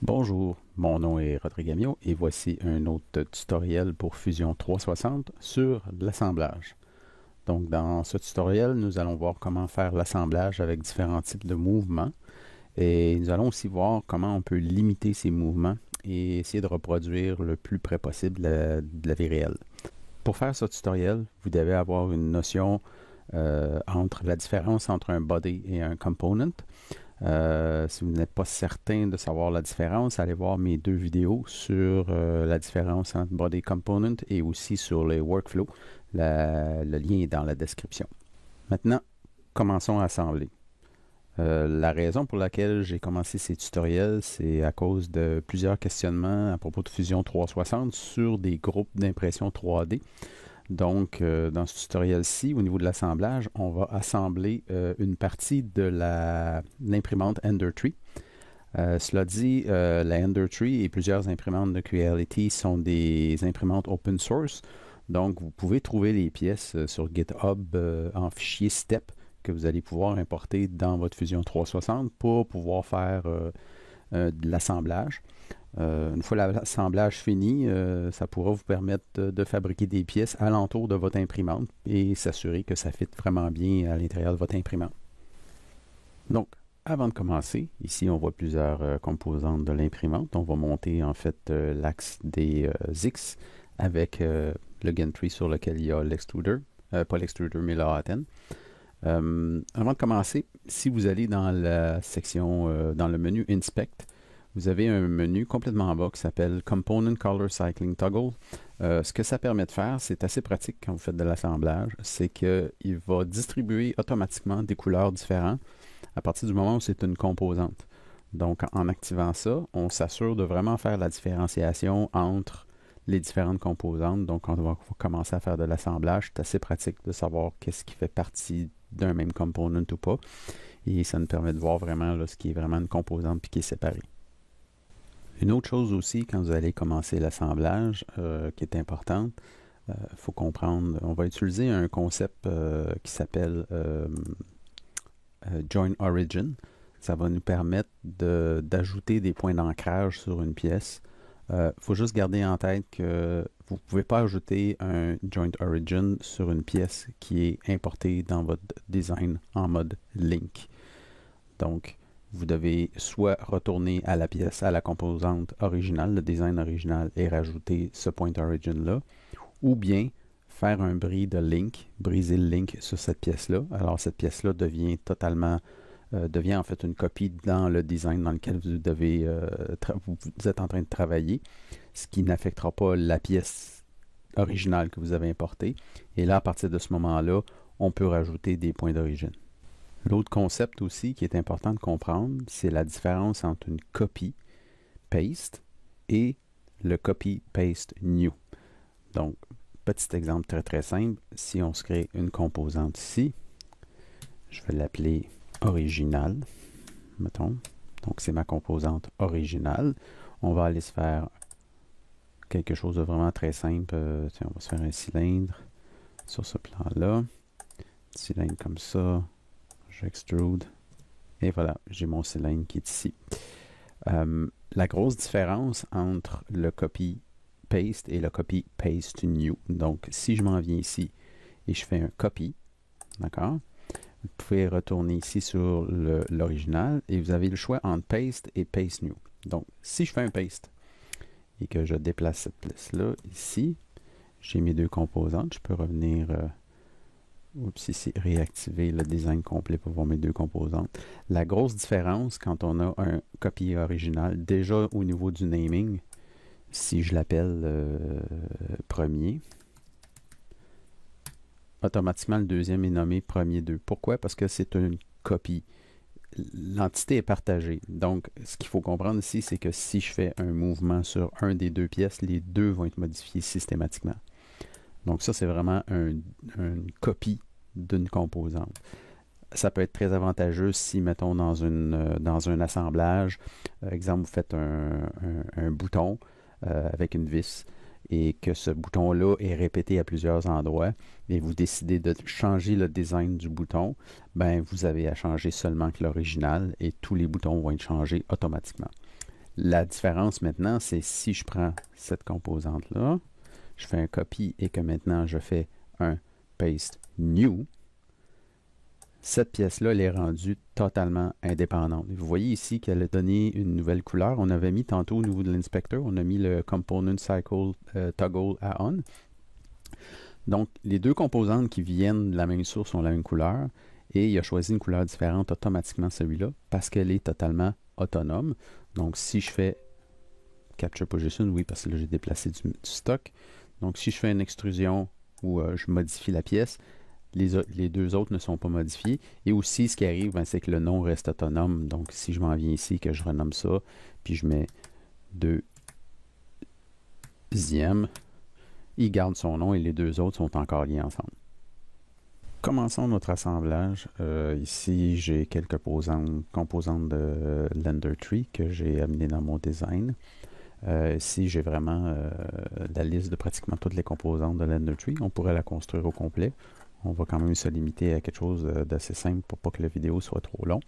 Bonjour, mon nom est Rodrigue Amiot et voici un autre tutoriel pour Fusion 360 sur l'assemblage. Donc dans ce tutoriel, nous allons voir comment faire l'assemblage avec différents types de mouvements et nous allons aussi voir comment on peut limiter ces mouvements et essayer de reproduire le plus près possible de la vie réelle. Pour faire ce tutoriel, vous devez avoir une notion entre la différence entre un body et un component. Si vous n'êtes pas certain de savoir la différence, allez voir mes deux vidéos sur la différence entre body component et aussi sur les workflows. Le lien est dans la description. Maintenant, commençons à assembler. La raison pour laquelle j'ai commencé ces tutoriels, c'est à cause de plusieurs questionnements à propos de Fusion 360 sur des groupes d'impression 3D. Donc, dans ce tutoriel-ci, au niveau de l'assemblage, on va assembler une partie de l'imprimante EnderTree. Cela dit, la EnderTree et plusieurs imprimantes de Creality sont des imprimantes open source. Donc, vous pouvez trouver les pièces sur GitHub en fichier STEP que vous allez pouvoir importer dans votre Fusion 360 pour pouvoir faire de l'assemblage. Une fois l'assemblage fini, ça pourra vous permettre de fabriquer des pièces alentour de votre imprimante et s'assurer que ça fit vraiment bien à l'intérieur de votre imprimante. Donc, avant de commencer, ici on voit plusieurs composantes de l'imprimante. On va monter en fait l'axe des X avec le gantry sur lequel il y a l'extruder, pas l'extruder mais le hot-end. Avant de commencer, si vous allez dans la section, dans le menu Inspect, vous avez un menu complètement en bas qui s'appelle Component Color Cycling Toggle. Ce que ça permet de faire, c'est assez pratique quand vous faites de l'assemblage, c'est qu'il va distribuer automatiquement des couleurs différentes à partir du moment où c'est une composante. Donc, en activant ça, on s'assure de vraiment faire la différenciation entre les différentes composantes. Donc, quand on va commencer à faire de l'assemblage, c'est assez pratique de savoir qu'est-ce qui fait partie d'un même component ou pas. Et ça nous permet de voir vraiment là, ce qui est vraiment une composante puis qui est séparée. Une autre chose aussi, quand vous allez commencer l'assemblage, qui est importante, il faut comprendre, on va utiliser un concept qui s'appelle Join Origin. Ça va nous permettre d'ajouter des points d'ancrage sur une pièce. Faut juste garder en tête que vous ne pouvez pas ajouter un Joint Origin sur une pièce qui est importée dans votre design en mode Link. Donc, vous devez soit retourner à la pièce, à la composante originale, le design original, et rajouter ce point origin-là, ou bien faire un bris de link, briser le link sur cette pièce-là. Alors, cette pièce-là devient devient en fait une copie dans le design dans lequel vous êtes en train de travailler, ce qui n'affectera pas la pièce originale que vous avez importée. Et là, à partir de ce moment-là, on peut rajouter des points d'origine. L'autre concept aussi qui est important de comprendre, c'est la différence entre une copy paste et le copy paste new. Donc, petit exemple très très simple, si on se crée une composante ici, je vais l'appeler original, mettons. Donc, c'est ma composante originale. On va aller se faire quelque chose de vraiment très simple. Tiens, on va se faire un cylindre sur ce plan-là. Cylindre comme ça. J'extrude. Et voilà, j'ai mon cylindre qui est ici. La grosse différence entre le copy paste et le copy paste new. Donc, si je m'en viens ici et je fais un copy, d'accord? Vous pouvez retourner ici sur l'original et vous avez le choix entre paste et paste new. Donc, si je fais un paste et que je déplace cette pièce-là ici, j'ai mes deux composantes. Je peux revenir ici, réactiver le design complet pour voir mes deux composantes. La grosse différence quand on a un copie original, déjà au niveau du naming, si je l'appelle premier, automatiquement le deuxième est nommé premier 2. Pourquoi? Parce que c'est une copie. L'entité est partagée. Donc, ce qu'il faut comprendre ici, c'est que si je fais un mouvement sur un des deux pièces, les deux vont être modifiés systématiquement. Donc ça, c'est vraiment une copie d'une composante. Ça peut être très avantageux si, mettons, dans un assemblage, exemple, vous faites un bouton avec une vis et que ce bouton-là est répété à plusieurs endroits et vous décidez de changer le design du bouton, ben vous avez à changer seulement que l'original et tous les boutons vont être changés automatiquement. La différence maintenant, c'est si je prends cette composante-là, je fais un copy et que maintenant je fais un paste new, cette pièce-là, elle est rendue totalement indépendante. Vous voyez ici qu'elle a donné une nouvelle couleur. On avait mis tantôt au niveau de l'inspecteur, on a mis le Component Cycle Toggle à On. Donc, les deux composantes qui viennent de la même source ont la même couleur et il a choisi une couleur différente automatiquement celui-là parce qu'elle est totalement autonome. Donc, si je fais Capture Position, oui, parce que là, j'ai déplacé du stock. Donc, si je fais une extrusion où je modifie la pièce, les deux autres ne sont pas modifiés. Et aussi, ce qui arrive, ben, c'est que le nom reste autonome. Donc, si je m'en viens ici, que je renomme ça, puis je mets deuxième, il garde son nom et les deux autres sont encore liés ensemble. Commençons notre assemblage. Ici, j'ai quelques composantes de Lender Tree que j'ai amenées dans mon design. Ici, j'ai vraiment la liste de pratiquement toutes les composantes de Lender Tree. On pourrait la construire au complet. On va quand même se limiter à quelque chose d'assez simple pour pas que la vidéo soit trop long.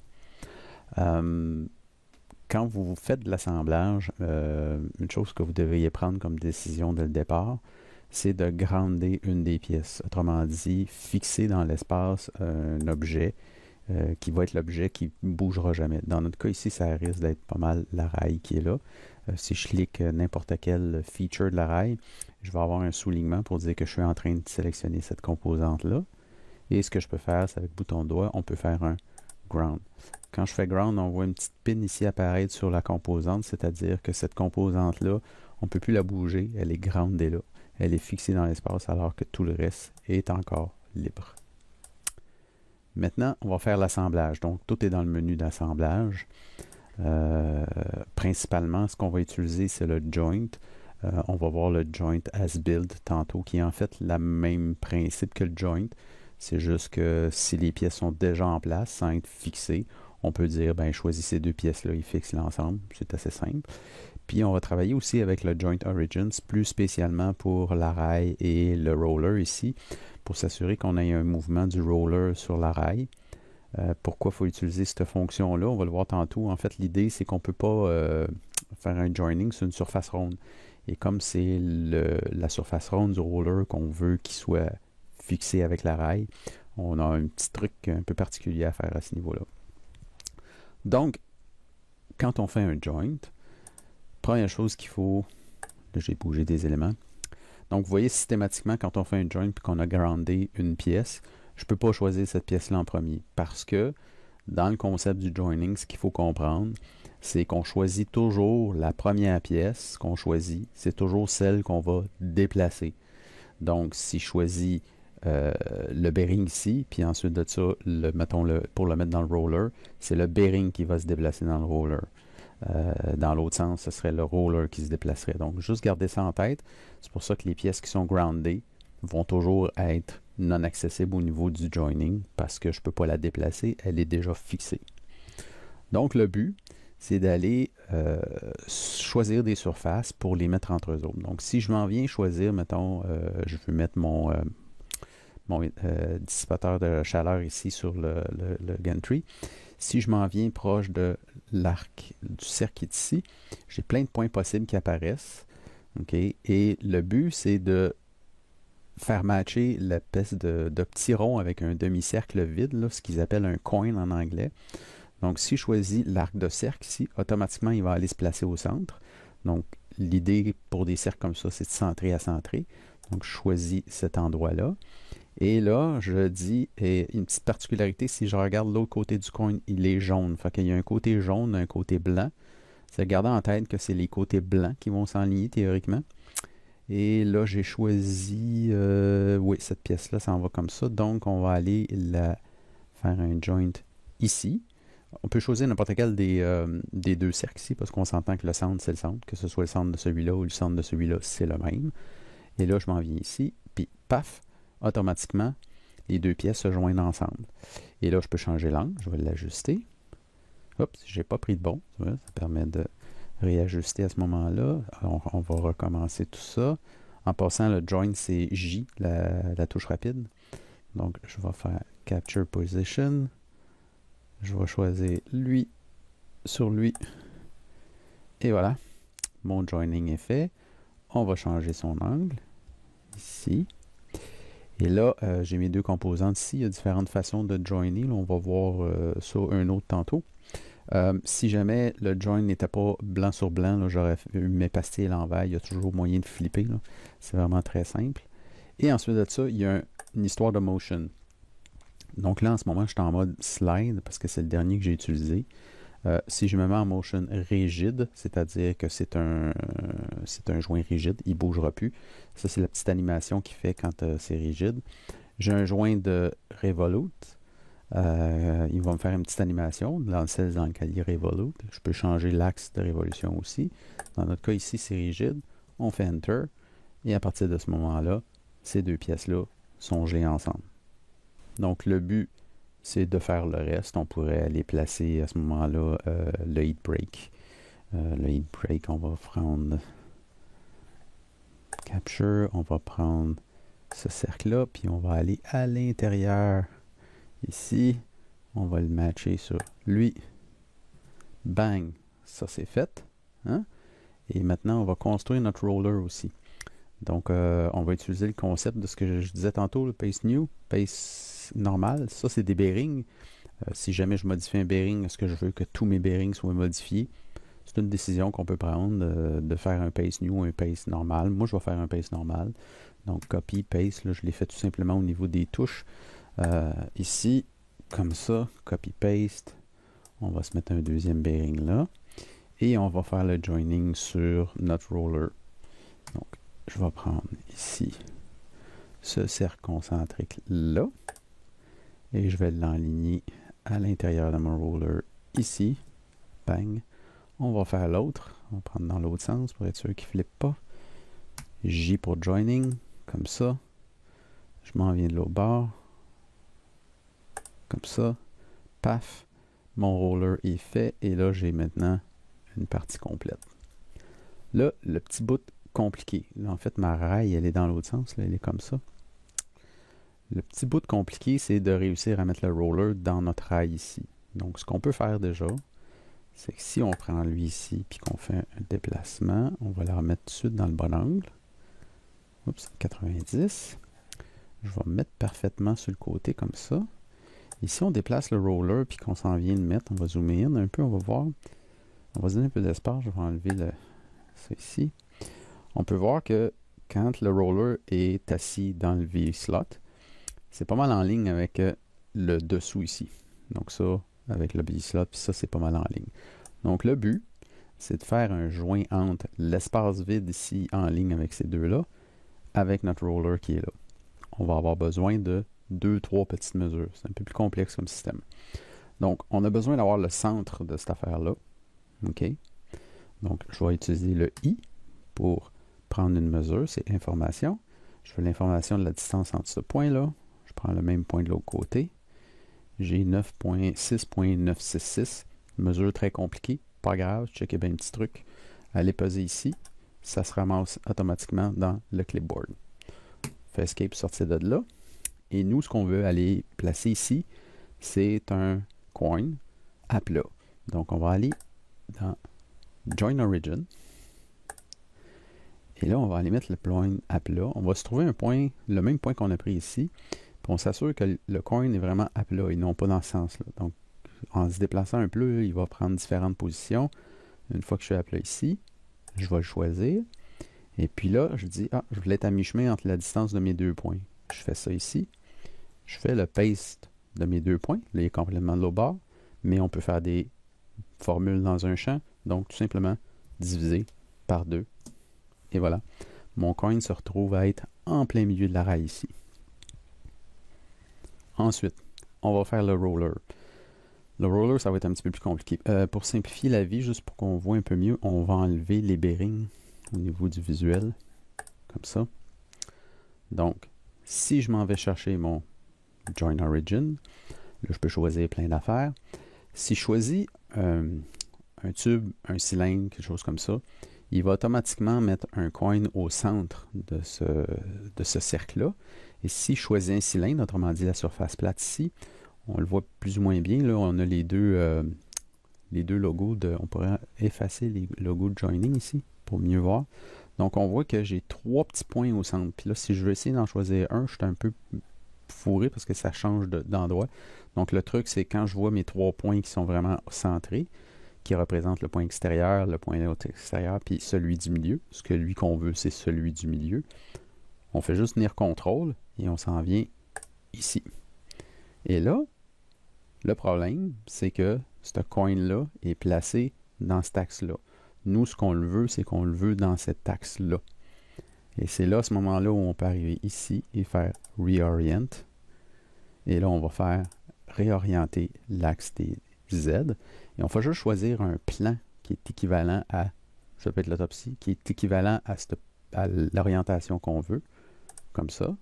Quand vous faites de l'assemblage, une chose que vous devriez prendre comme décision dès le départ, c'est de grounder une des pièces. Autrement dit, fixer dans l'espace un objet qui va être l'objet qui ne bougera jamais. Dans notre cas ici, ça risque d'être pas mal la rail qui est là. Si je clique n'importe quel feature de la rail, je vais avoir un soulignement pour dire que je suis en train de sélectionner cette composante-là. Et ce que je peux faire, c'est avec le bouton de doigt, on peut faire un ground. Quand je fais ground, on voit une petite pin ici apparaître sur la composante, c'est-à-dire que cette composante-là, on ne peut plus la bouger, elle est groundée là. Elle est fixée dans l'espace alors que tout le reste est encore libre. Maintenant, on va faire l'assemblage. Donc, tout est dans le menu d'assemblage. Principalement, ce qu'on va utiliser, c'est le joint. On va voir le joint as build tantôt, qui est en fait le même principe que le joint. C'est juste que si les pièces sont déjà en place, sans être fixées, on peut dire, ben, choisis ces deux pièces-là, ils fixent l'ensemble. C'est assez simple. Puis on va travailler aussi avec le Joint Origins, plus spécialement pour la rail et le roller ici, pour s'assurer qu'on ait un mouvement du roller sur la rail. Pourquoi il faut utiliser cette fonction-là? On va le voir tantôt. En fait, l'idée, c'est qu'on ne peut pas faire un joining sur une surface ronde. Et comme c'est la surface ronde du roller qu'on veut qu'il soit fixé avec la rail, on a un petit truc un peu particulier à faire à ce niveau-là. Donc, quand on fait un joint, première chose qu'il faut, là j'ai bougé des éléments. Donc vous voyez systématiquement quand on fait un joint et qu'on a groundé une pièce, je ne peux pas choisir cette pièce-là en premier parce que dans le concept du joining, ce qu'il faut comprendre, c'est qu'on choisit toujours la première pièce qu'on choisit, c'est toujours celle qu'on va déplacer. Donc si je choisis le bearing ici, puis ensuite de ça, pour le mettre dans le roller, c'est le bearing qui va se déplacer dans le roller. Dans l'autre sens, ce serait le roller qui se déplacerait. Donc, juste garder ça en tête. C'est pour ça que les pièces qui sont groundées vont toujours être non accessibles au niveau du joining parce que je ne peux pas la déplacer, elle est déjà fixée. Donc, le but, c'est d'aller choisir des surfaces pour les mettre entre eux autres. Donc, si je m'en viens choisir, mettons, je veux mettre mon dissipateur de chaleur ici sur le gantry. Si je m'en viens proche de l'arc du cercle qui est ici, j'ai plein de points possibles qui apparaissent. Okay? Et le but, c'est de faire matcher l'espèce de petit rond avec un demi-cercle vide, là, ce qu'ils appellent un coin en anglais. Donc, si je choisis l'arc de cercle ici, automatiquement, il va aller se placer au centre. Donc, l'idée pour des cercles comme ça, c'est de centrer à centrer. Donc, je choisis cet endroit-là. Et là, je dis, et une petite particularité, si je regarde l'autre côté du coin, il est jaune. Fait qu'il y a un côté jaune, un côté blanc. C'est garder en tête que c'est les côtés blancs qui vont s'enligner théoriquement. Et là, j'ai choisi, oui, cette pièce-là, ça en va comme ça. Donc, on va aller faire un joint ici. On peut choisir n'importe quel des deux cercles ici, parce qu'on s'entend que le centre, c'est le centre. Que ce soit le centre de celui-là ou le centre de celui-là, c'est le même. Et là, je m'en viens ici, puis paf! Automatiquement, les deux pièces se joignent ensemble. Et là, je peux changer l'angle. Je vais l'ajuster. Oups, je n'ai pas pris de bon. Ça permet de réajuster à ce moment-là. On va recommencer tout ça. En passant, le join, c'est J, la touche rapide. Donc, je vais faire Capture Position. Je vais choisir lui sur lui. Et voilà, mon joining est fait. On va changer son angle, ici. Et là, j'ai mes deux composantes ici. Il y a différentes façons de joiner. Là, on va voir ça un autre tantôt. Si jamais le join n'était pas blanc sur blanc, là, j'aurais eu mes pastilles à l'envers. Il y a toujours moyen de flipper. Là. C'est vraiment très simple. Et ensuite de ça, il y a une histoire de motion. Donc là, en ce moment, je suis en mode slide parce que c'est le dernier que j'ai utilisé. Si je me mets en motion rigide, c'est-à-dire que c'est un joint rigide, il ne bougera plus. Ça, c'est la petite animation qu'il fait quand c'est rigide. J'ai un joint de revolute. Il va me faire une petite animation dans celle dans lequel il revolute. Je peux changer l'axe de révolution aussi. Dans notre cas ici, c'est rigide. On fait Enter. Et à partir de ce moment-là, ces deux pièces-là sont gelées ensemble. Donc le but, c'est de faire le reste. On pourrait aller placer à ce moment-là le heat break. Le heat break, on va prendre Capture, on va prendre ce cercle-là, puis on va aller à l'intérieur. Ici, on va le matcher sur lui. Bang! Ça, c'est fait. Hein? Et maintenant, on va construire notre roller aussi. Donc, on va utiliser le concept de ce que je disais tantôt, le pace new, pace normal. Ça, c'est des bearings. Si jamais je modifie un bearing, est-ce que je veux que tous mes bearings soient modifiés? C'est une décision qu'on peut prendre de faire un pace new ou un pace normal. Moi, je vais faire un pace normal. Donc, copy, paste, là, je l'ai fait tout simplement au niveau des touches. Ici, comme ça, copy, paste. On va se mettre un deuxième bearing là. Et on va faire le joining sur notre roller. Donc, je vais prendre ici ce cercle concentrique là. Et je vais l'enligner à l'intérieur de mon roller ici. Bang. On va faire l'autre. On va prendre dans l'autre sens pour être sûr qu'il ne flippe pas. J pour joining. Comme ça. Je m'en viens de l'autre bord. Comme ça. Paf. Mon roller est fait. Et là, j'ai maintenant une partie complète. Là, le petit bout compliqué. Là, en fait, ma raille, elle est dans l'autre sens. Là, elle est comme ça. Le petit bout compliqué, c'est de réussir à mettre le roller dans notre rail ici. Donc, ce qu'on peut faire déjà, c'est que si on prend lui ici, puis qu'on fait un déplacement, on va le remettre tout de suite dans le bon angle. Oups, 90. Je vais me mettre parfaitement sur le côté comme ça. Et si on déplace le roller, puis qu'on s'en vient le mettre, on va zoomer in un peu, on va voir. On va se donner un peu d'espace, je vais enlever ça ici. On peut voir que quand le roller est assis dans le V-slot, c'est pas mal en ligne avec le dessous ici. Donc ça, avec le V-slot, puis ça, c'est pas mal en ligne. Donc le but, c'est de faire un joint entre l'espace vide ici en ligne avec ces deux-là, avec notre roller qui est là. On va avoir besoin de 2-3 petites mesures. C'est un peu plus complexe comme système. Donc, on a besoin d'avoir le centre de cette affaire-là. OK? Donc, je vais utiliser le I pour prendre une mesure. C'est information. Je veux l'information de la distance entre ce point-là. Je prends le même point de l'autre côté. J'ai 9.6.966. Mesure très compliquée. Pas grave. Checkez bien un petit truc. Allez peser ici. Ça se ramasse automatiquement dans le clipboard. Fait escape, sortir de là. Et nous, ce qu'on veut aller placer ici, c'est un coin à plat. Donc, on va aller dans Join Origin. Et là, on va aller mettre le coin à plat. On va se trouver un point, le même point qu'on a pris ici. Puis on s'assure que le coin est vraiment à plat et non pas dans ce sens-là. Donc, en se déplaçant un peu, il va prendre différentes positions. Une fois que je suis à plat ici, je vais le choisir. Et puis là, je dis, je voulais être à mi-chemin entre la distance de mes deux points. Je fais ça ici. Je fais le paste de mes deux points. Là, il est complètement de l'autre bord. Mais on peut faire des formules dans un champ. Donc, tout simplement, diviser par 2. Et voilà. Mon coin se retrouve à être en plein milieu de la raille ici. Ensuite, on va faire le roller. Le roller, ça va être un petit peu plus compliqué. Pour simplifier la vie, juste pour qu'on voit un peu mieux, on va enlever les bearings au niveau du visuel. Comme ça. Donc, si je m'en vais chercher mon Join Origin, là, je peux choisir plein d'affaires. Si je choisis un tube, un cylindre, quelque chose comme ça, il va automatiquement mettre un coin au centre de ce cercle-là. Et si je choisis un cylindre, autrement dit la surface plate ici, on le voit plus ou moins bien, là, on a les deux les deux logos on pourrait effacer les logos de joining ici pour mieux voir. Donc on voit que j'ai 3 petits points au centre. Puis là, si je veux essayer d'en choisir un, je suis un peu fourré parce que ça change d'endroit. Donc le truc, c'est quand je vois mes 3 points qui sont vraiment centrés, qui représentent le point extérieur, le point extérieur, puis celui du milieu. Ce que lui qu'on veut, c'est celui du milieu. On fait juste tenir contrôle et on s'en vient ici. Et là, le problème, c'est que ce coin-là est placé dans cet axe-là. Nous, ce qu'on le veut, c'est qu'on le veut dans cet axe-là. Et c'est là, à ce moment-là, où on peut arriver ici et faire Reorient. Et là, on va faire réorienter l'axe des Z. Et on va juste choisir un plan qui est équivalent à, ça peut être l'autopsie, qui est équivalent à l'orientation qu'on veut. Comme ça.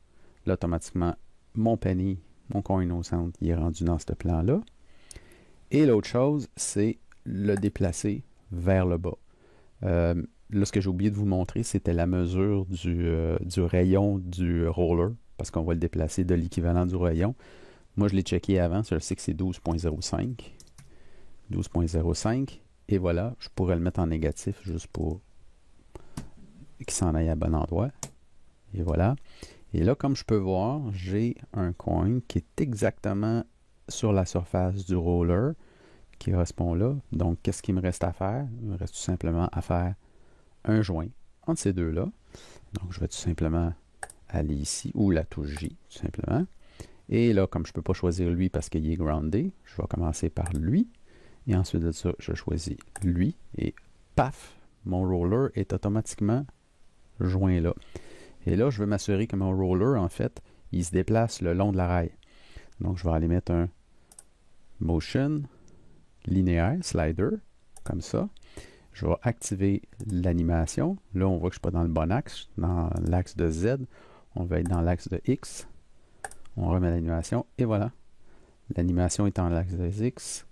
Là, automatiquement, mon penny, mon coin au centre, il est rendu dans ce plan-là. Et l'autre chose, c'est le déplacer vers le bas. Là, ce que j'ai oublié de vous montrer, c'était la mesure du rayon du roller, parce qu'on va le déplacer de l'équivalent du rayon. Moi, je l'ai checké avant, je sais que c'est 12.05. 12.05. Et voilà, je pourrais le mettre en négatif juste pour qu'il s'en aille à bon endroit. Et voilà. Et là, comme je peux voir, j'ai un coin qui est exactement sur la surface du roller qui correspond là. Donc, qu'est-ce qu'il me reste à faire? Il me reste tout simplement à faire un joint entre ces deux-là. Donc, je vais tout simplement aller ici, ou la touche J, tout simplement. Et là, comme je ne peux pas choisir lui parce qu'il est groundé, je vais commencer par lui. Et ensuite de ça, je choisis lui. Et paf, mon roller est automatiquement joint là. Et là, je veux m'assurer que mon roller, en fait, il se déplace le long de la rail. Donc, je vais aller mettre un motion linéaire, slider, comme ça. Je vais activer l'animation. Là, on voit que je ne suis pas dans le bon axe, dans l'axe de Z. On va être dans l'axe de X. On remet l'animation et voilà. L'animation est en l'axe de X.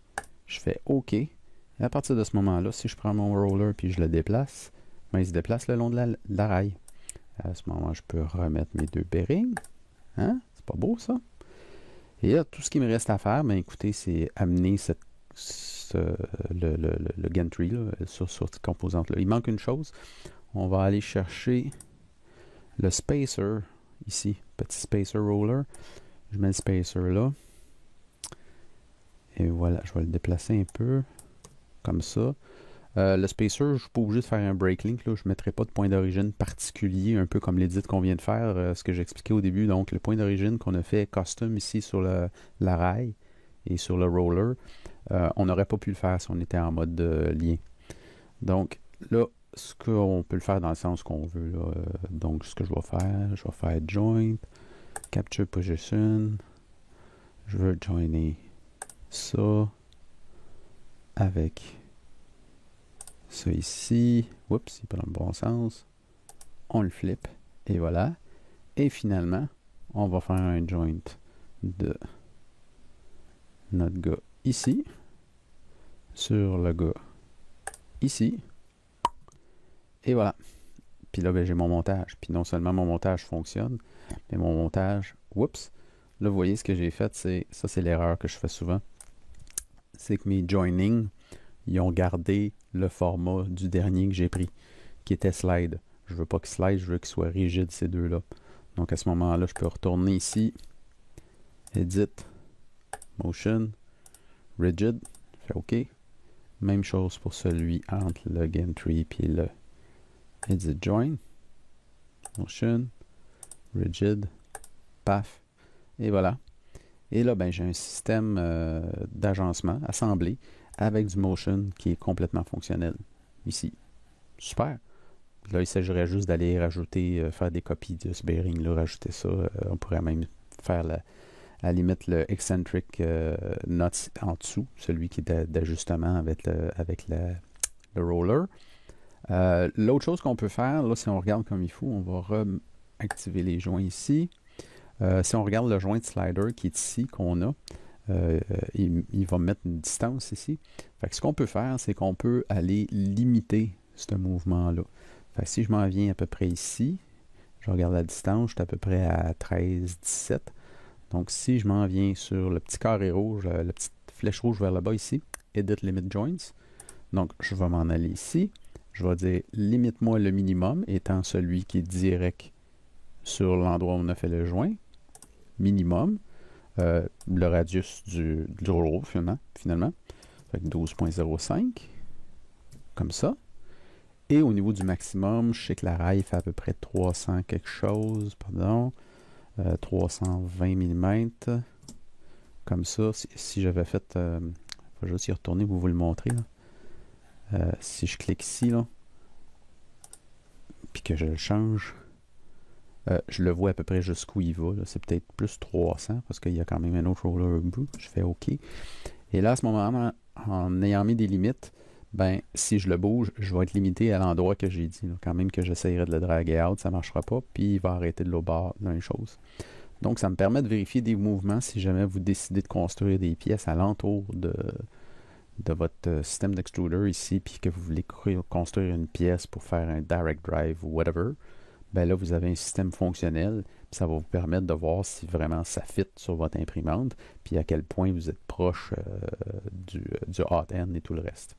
Je fais OK. Et à partir de ce moment-là, si je prends mon roller et je le déplace, ben, il se déplace le long de la rail. À ce moment, je peux remettre mes deux bearings. Hein? C'est pas beau, ça? Et là, tout ce qui me reste à faire, ben, écoutez, c'est amener le gantry là, sur cette composante-là. Il manque une chose. On va aller chercher le spacer ici. Petit spacer roller. Je mets le spacer là. Et voilà, je vais le déplacer un peu. Comme ça. Le spacer, je ne suis pas obligé de faire un breaklink. Là. Je ne mettrai pas de point d'origine particulier, un peu comme l'édit qu'on vient de faire, ce que j'expliquais au début. Donc, le point d'origine qu'on a fait custom ici sur la rail et sur le roller, on n'aurait pas pu le faire si on était en mode lien. Donc, là, ce qu'on peut le faire dans le sens qu'on veut. Là, donc, ce que je vais faire joint, capture position. Je veux joiner ça avec ça ici. Oups, il n'est pas dans le bon sens. On le flippe. Et voilà. Et finalement, on va faire un joint de notre gars ici. Sur le gars ici. Et voilà. Puis là, ben, j'ai mon montage. Puis non seulement mon montage fonctionne, mais mon montage, oups. Là, vous voyez ce que j'ai fait, ça c'est l'erreur que je fais souvent. C'est que mes joining, ils ont gardé le format du dernier que j'ai pris, qui était slide. Je veux pas qu'il slide, je veux qu'il soit rigide ces deux-là. Donc à ce moment-là, je peux retourner ici, Edit, Motion, Rigid, je fais OK. Même chose pour celui entre le gantry et le Edit Join, Motion, Rigid, paf, et voilà. Et là, ben, j'ai un système d'agencement assemblé avec du motion qui est complètement fonctionnel. Ici. Super. Là, il s'agirait juste d'aller rajouter, faire des copies de ce bearing-là, rajouter ça. On pourrait même faire, à la limite, le eccentric nut en dessous, celui qui est d'ajustement avec le roller. L'autre chose qu'on peut faire, là, si on regarde comme il faut, on va activer les joints ici. Si on regarde le joint slider qui est ici, qu'on a, il va mettre une distance ici. Fait que ce qu'on peut faire, c'est qu'on peut aller limiter ce mouvement-là. Fait que si je m'en viens à peu près ici, je regarde la distance, je suis à peu près à 13, 17. Donc si je m'en viens sur le petit carré rouge, la petite flèche rouge vers le bas ici, Edit Limit Joints. Donc, je vais m'en aller ici. Je vais dire limite-moi le minimum étant celui qui est direct sur l'endroit où on a fait le joint. Minimum. Le radius du row finalement. Fait que 12.05. Comme ça. Et au niveau du maximum, je sais que la raille fait à peu près 300 quelque chose, 320 mm. Comme ça, si j'avais fait... je vais juste y retourner pour vous le montrer. Si je clique ici, là, puis que je le change, je le vois à peu près jusqu'où il va. C'est peut-être plus 300 parce qu'il y a quand même un autre roller au bout. Je fais OK. Et là, à ce moment-là, en ayant mis des limites, ben, si je le bouge, je vais être limité à l'endroit que j'ai dit. Là. Quand même que j'essayerai de le draguer out, ça ne marchera pas, puis il va arrêter de l'autre bord, la même chose. Donc, ça me permet de vérifier des mouvements si jamais vous décidez de construire des pièces alentour de votre système d'extruder ici, puis que vous voulez construire une pièce pour faire un direct drive ou whatever. Ben là, vous avez un système fonctionnel, puis ça va vous permettre de voir si vraiment ça fit sur votre imprimante, puis à quel point vous êtes proche du hot end et tout le reste.